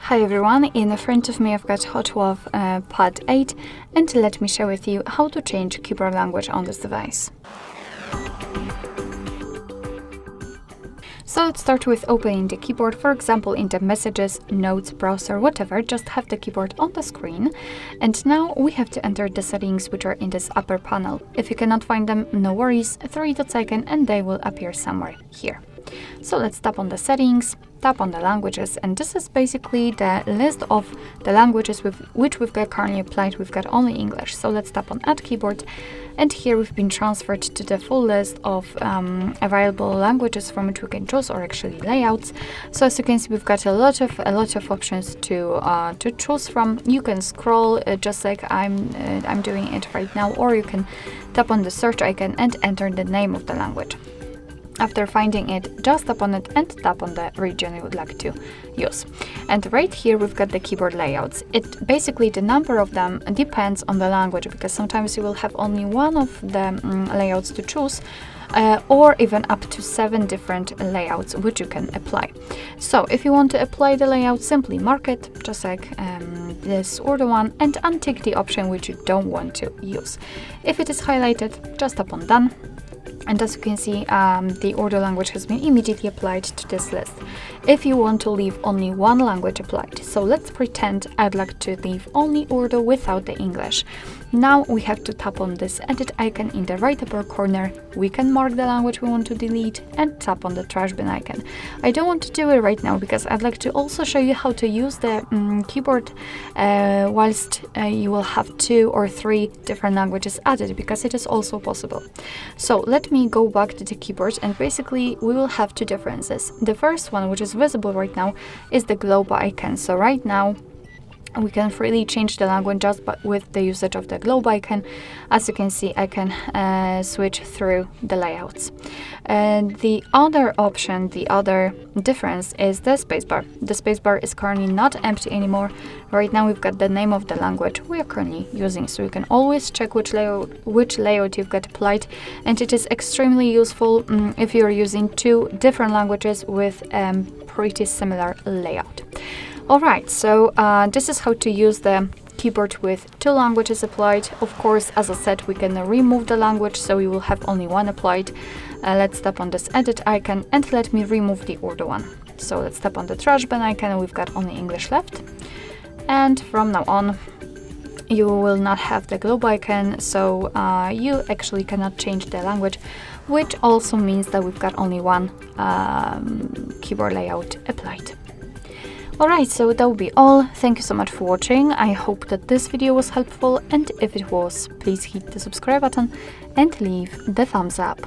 Hi everyone, in front of me I've got HOTWAV Pad 8, and let me share with you how to change keyboard language on this device. So let's start with opening the keyboard. For example, in the messages, notes, browser, whatever, just have the keyboard on the screen. And now we have to enter the settings which are in this upper panel. If you cannot find them, no worries, 3 dots icon and they will appear somewhere here. So let's tap on the settings, tap on the languages, and this is basically the list of the languages with which we've got currently applied. We've got only English. So let's tap on Add Keyboard, and here we've been transferred to the full list of available languages from which we can choose, or actually layouts. So as you can see, we've got a lot of options to choose from. You can scroll just like I'm doing it right now, or you can tap on the search icon and enter the name of the language. After finding it, just tap on it and tap on the region you would like to use. And right here we've got the keyboard layouts. It basically, the number of them depends on the language, because sometimes you will have only one of the layouts to choose, or even up to 7 different layouts which you can apply. So if you want to apply the layout, simply mark it, just like this order one, and untick the option which you don't want to use. If it is highlighted, just tap on Done. And as you can see, the order language has been immediately applied to this list. If you want to leave only one language applied, so let's pretend I'd like to leave only Urdu without the English. Now we have to tap on this edit icon in the right upper corner. We can mark the language we want to delete and tap on the trash bin icon. I don't want to do it right now because I'd like to also show you how to use the keyboard whilst you will have 2 or 3 different languages added, because it is also possible. So let me go back to the keyboard, and basically we will have 2 differences. The first one, which is visible right now, is the globe icon. So right now we can freely change the language just with the usage of the globe icon. As you can see, I can switch through the layouts. And the other option, the other difference, is the spacebar. The spacebar is currently not empty anymore. Right now we've got the name of the language we are currently using, so you can always check which layout you've got applied, and it is extremely useful if you're using 2 different languages with pretty similar layout. Alright, so this is how to use the keyboard with 2 languages applied. Of course, as I said, we can remove the language, so we will have only one applied. Let's tap on this edit icon and let me remove the Urdu one. So let's tap on the trash bin icon, and we've got only English left. And from now on, you will not have the globe icon, so you actually cannot change the language, which also means that we've got only one keyboard layout applied. Alright, so that will be all. Thank you so much for watching. I hope that this video was helpful, and if it was, please hit the subscribe button and leave the thumbs up.